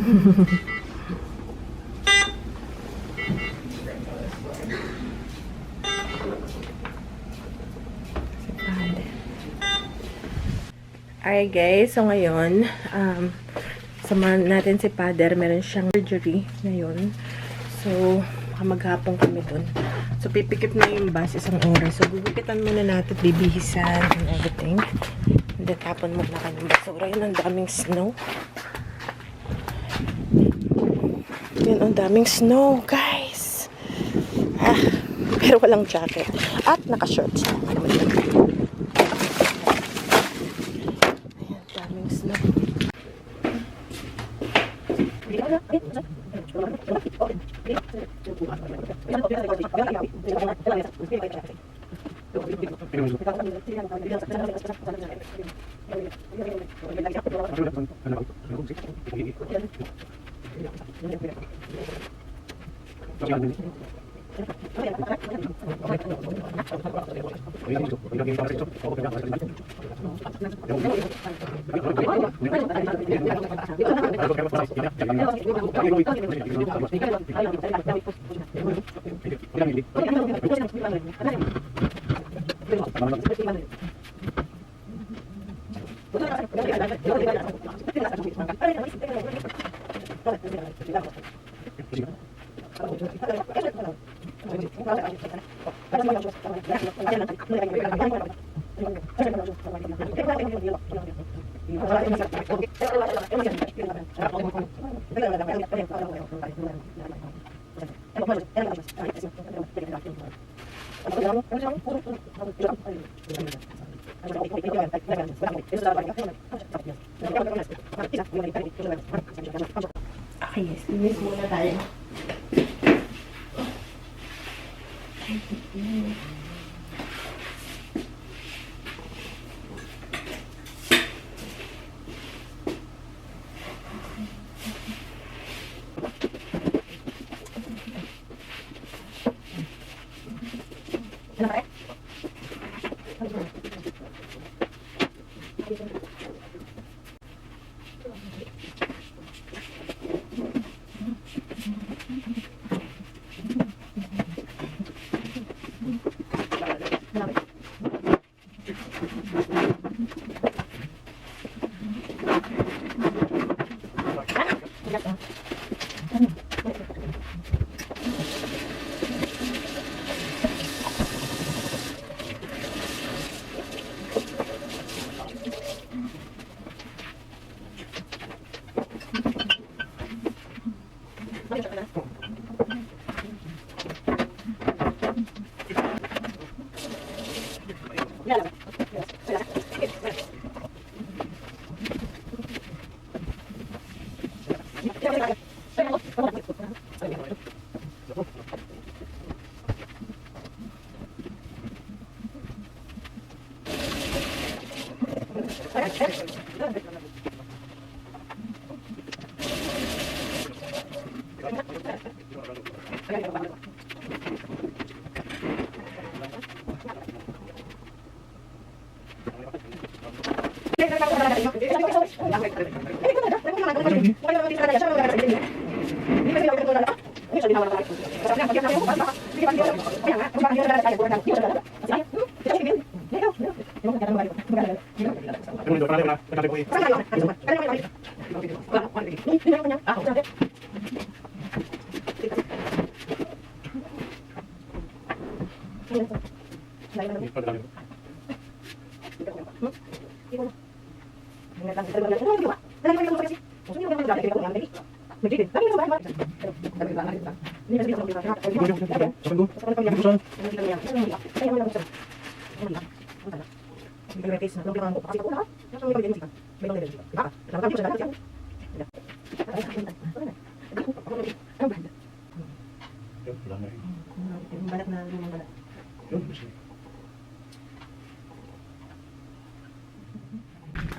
Alright guys, so ngayon, samahan natin si Father. Meron siyang surgery ngayon. So, maghapon kami dun. So, pipikit na yung bus isang oras. So, gugupitan muna natin, bibihisan and everything. And then, tapon muna kanyang basura. Yun, ang daming snow. Yun, ang daming snow, guys. Pero walang jacket. At naka-shorts na. Okay, yes. Linis muna tayo.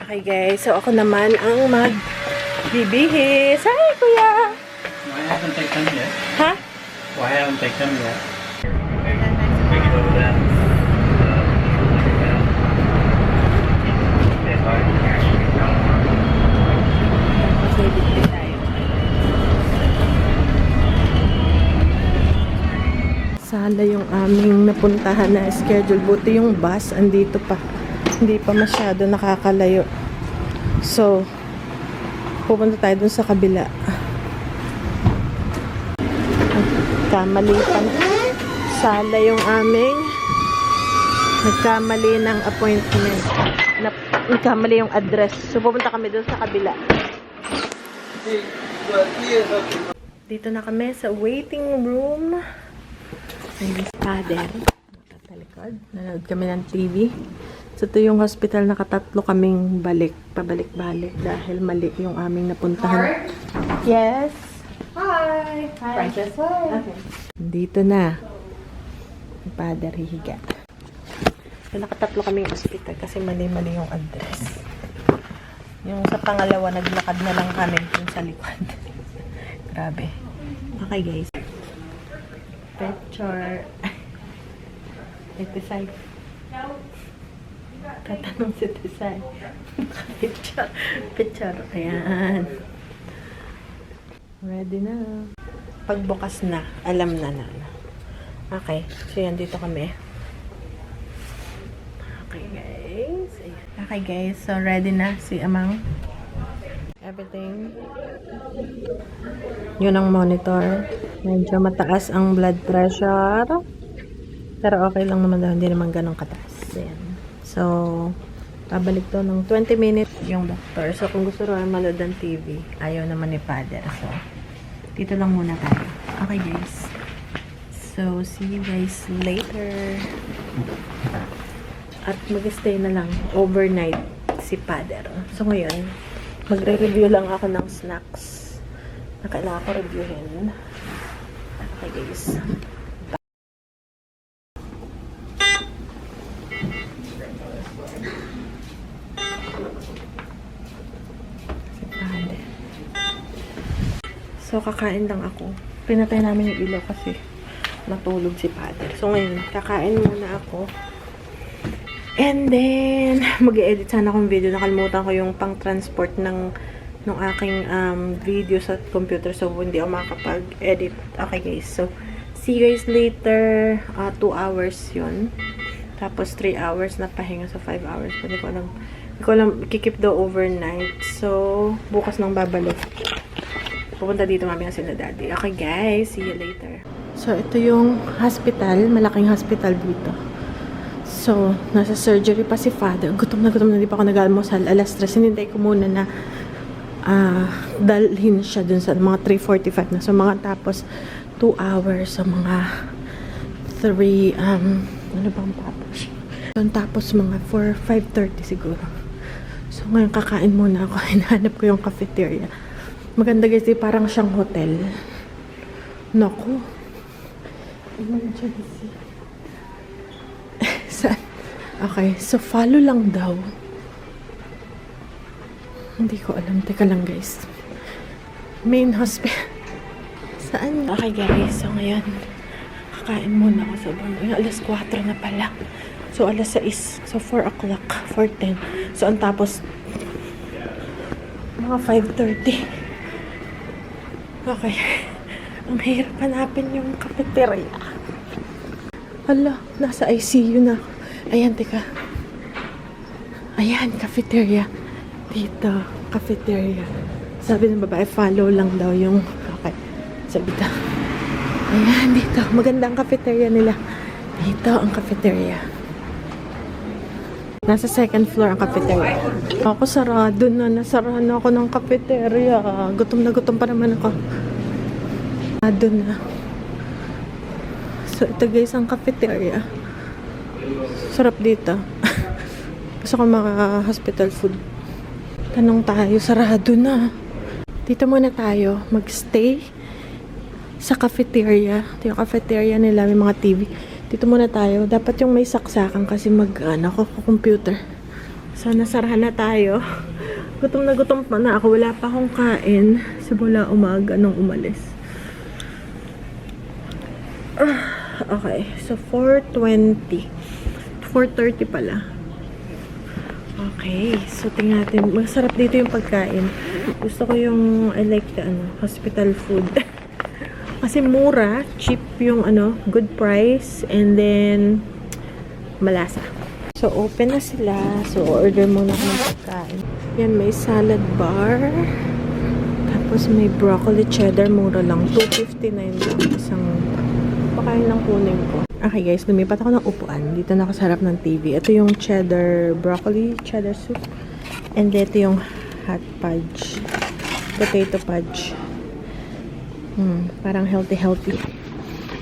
Okay guys, so ako naman ang magbibihis. Hi kuya! Why haven't they come yet? Ha? Why haven't they come yet? Bring it over there. Magbibihis tayo. pala yung aming napuntahan na schedule. Buti yung bus, andito pa. Hindi pa masyado nakakalayo. So, pupunta tayo dun sa kabila. Nagkamali pa. Sala yung aming nagkamali ng appointment. Nagkamali yung address. So, pupunta kami dun sa kabila. Dito na kami sa waiting room. May father. Talikod. Nanood kami ng TV. So, ito yung hospital. Nakatatlo kaming pabalik-balik dahil mali yung aming napuntahan. Yes. Hi. Princess. Okay. Dito na. Yung father hihiga. So, nakatatlo kaming hospital kasi mali-mali yung address. Yung sa pangalawa, naglakad na lang kami yung sa likod. Grabe. Okay, guys. Picture. Tisay. Tatanong si Tisay. Picture. Picture. Ayan. Ready na. Pagbukas na, alam na. Okay. So, yan. Dito kami. Okay, guys. Okay, guys. So, ready na si Amang. Everything. Yun ang monitor. Medyo mataas ang blood pressure. Pero okay lang naman daw. Hindi naman ganun kataas. Ayan. So, pabalik to ng 20 minutes yung doctor. So, kung gusto rin manood ng TV, ayaw naman ni Father. So, dito lang muna tayo. Okay, guys. So, see you guys later. At mag-stay na lang overnight si Father. So, ngayon, magre-review lang ako ng snacks na kailangan ko reviewin. Okay, guys. Si Father. So, kakain lang ako. Pinatay namin yung ilaw kasi natulog si Father. So, ngayon, kakain muna ako. And then, mag-e-edit sana akong video. Nakalimutan ko yung pang-transport ng aking video sa computer. So, hindi ako makakapag-edit. Okay, guys. So, see you guys later. 2 hours yun. Tapos, 3 hours na pahinga. So, 5 hours. Hindi ko alam. Kikip daw overnight. So, bukas nang babalik. Pupunta dito mamaya sila daddy. Okay, guys. See you later. So, ito yung hospital. Malaking hospital dito. So, nasa surgery pa si Father. Gutom na, di pa ako nag-almusal. Alas 3, hinintay ko muna na dalhin siya dun sa mga 3:45 na. So, mga tapos 2 hours. So, mga 3, ano bang tapos? So, tapos mga 4, 5:30 siguro. So, ngayon kakain muna ako. Hinahanap ko yung cafeteria. Maganda guys, parang siyang hotel. Naku. Emergency. Okay, so follow lang daw. Hindi ko alam. Teka lang guys. Main hospital. Saan? Okay guys, so ngayon kakain muna ako sa bano. Alas 4 na pala. So alas 6. So 4 o'clock. 4:10. So ang tapos mga 5:30. Okay. Ang hirap hanapin yung cafeteria. Hala, nasa ICU na ako. Ayan, teka. Ayan, cafeteria. Dito, cafeteria. Sabi ng babae, follow lang daw yung... Okay, sabi daw. Ayan, dito. Maganda ang cafeteria nila. Dito ang cafeteria. Nasa second floor ang cafeteria. Ako sarado na. Nasarahan na ako ng cafeteria. Gutom na gutom pa naman ako. Sarado na. So, ito guys ang cafeteria. Sarap dito. Gusto ko mga hospital food. Tanong tayo, sarado na. Dito muna tayo magstay sa cafeteria. Ito yung cafeteria nila, may mga TV. Dito muna tayo. Dapat yung may saksakan kasi computer. So, nasarahan na tayo. Gutom na gutom pa na ako. Wala pa akong kain. Simula umaga nung umalis. Okay. So, 4:20. 4:30 pala. Okay. So, tingnan natin. Masarap dito yung pagkain. Gusto ko yung, I like the, hospital food. Kasi mura, cheap yung ano, good price, and then malasa. So, open na sila. So, order muna ako ng pagkain. Yan, may salad bar. Tapos, may broccoli cheddar. Mura lang. $2.59 lang. Isang pakain lang kunin ko. Okay guys, lumipat ako ng upuan. Dito na ako sa harap ng TV. Ito yung cheddar, broccoli cheddar soup. And ito yung hot fudge. Potato fudge. Parang healthy.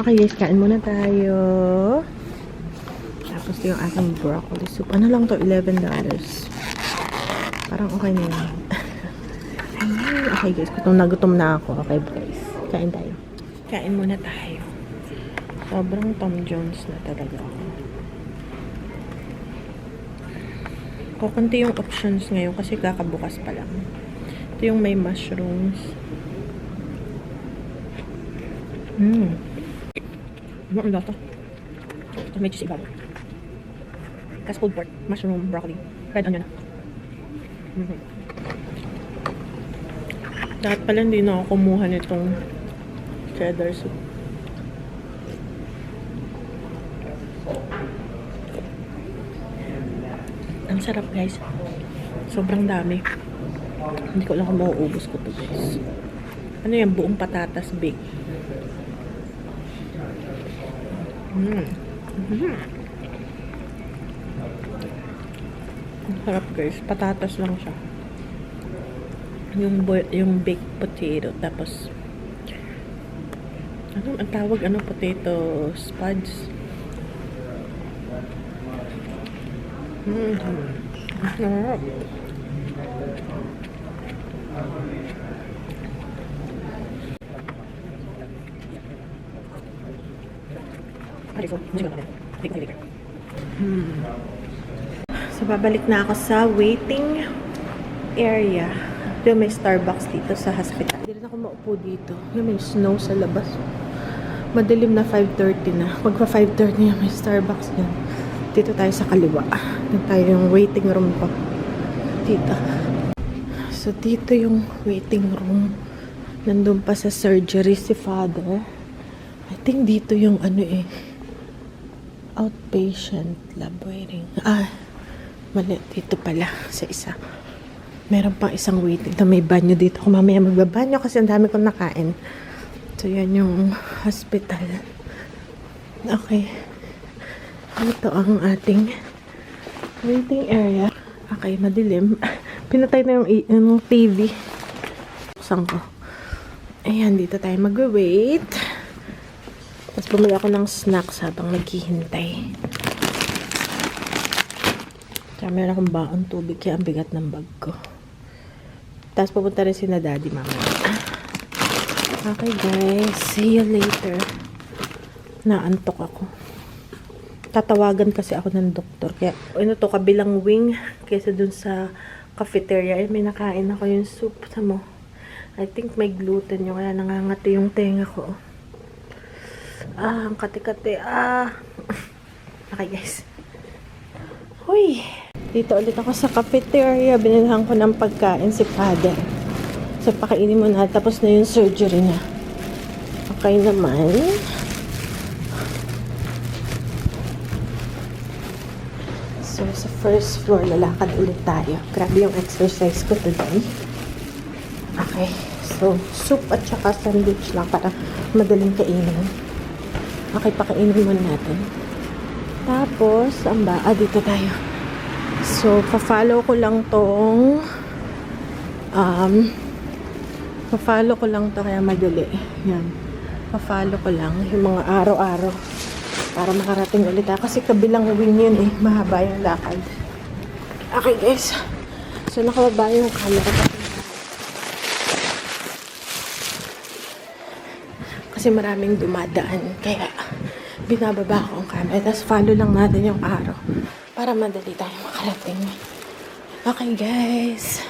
Okay guys, kain muna tayo. Tapos yung ating broccoli soup. Ano lang to? $11. Parang okay na yun. Okay guys, gutom na ako. Okay guys, kain tayo. Kain muna tayo. Sobrang Tom Jones na talaga ako. Kukunti yung options ngayon kasi kakabukas pa lang. Ito yung may mushrooms. Ano ito? Ito may cheese ibabaw. Tapos pulled pork, mushroom, broccoli, red onion. Dapat pala hindi na ako kumuha nitong cheddar soup. Ang sarap guys. Sobrang dami. Hindi ko lang kung mauubos ko to guys. Ano yan? Buong patatas bake. Ang sarap guys. Patatas lang siya. Yung baked potato. Tapos ano ang tawag? Ano? Potato spuds. Sarap. So, babalik na ako sa waiting area. Ito may Starbucks dito sa hospital. Hindi rin ako maupo dito. May snow sa labas. Madilim na 5:30 na. Magpa 5:30 na may Starbucks yan. Dito tayo sa kaliwa. Dito tayo yung waiting room ko. Dito. So, dito yung waiting room. Nandun pa sa surgery si father. I think dito yung ano outpatient lab waiting. Mali. Dito pala sa isa. Meron pang isang waiting. Ito may banyo dito. Kung mamaya magbabanyo kasi ang dami kong nakain. So, yan yung hospital. Okay. Ito ang ating waiting area. Okay, madilim. Pinatay na yung TV. Buksan ko. Ayan, dito tayo mag-wait. Tapos bumili ako ng snacks habang naghihintay. Tsaka meron akong baon tubig kaya ang bigat ng bag ko. Tapos pupunta rin si na daddy mamaya. Okay guys, see you later. Naantok ako. Tatawagan kasi ako ng doktor. Kaya to, kabilang wing kaysa dun sa cafeteria. May nakain ako yung soup. Mo. I think may gluten yun. Kaya nangangati yung tenga ko. Ang kati-kati. Okay guys. Huy. Dito ulit ako sa cafeteria. Binilhan ko ng pagkain si father. So pakainin mo na. Tapos na yung surgery niya. Okay naman. So, sa first floor, lalakad ulit tayo. Grabe yung exercise ko today. Okay. So, soup at saka sandwich lang para madaling kainin. Okay, pakainin muna natin. Tapos, dito tayo. So, pa-follow ko lang tong kaya madali. Yan. Pa-follow ko lang yung mga araw-araw. Para makarating ulit ako. Kasi kabilang wing yun mahaba yung lakad. Okay guys. So nakababa yung camera. Kasi maraming dumadaan. Kaya binababa ko ang camera. Tapos follow lang natin yung araw. Para madali tayo makarating. Okay guys.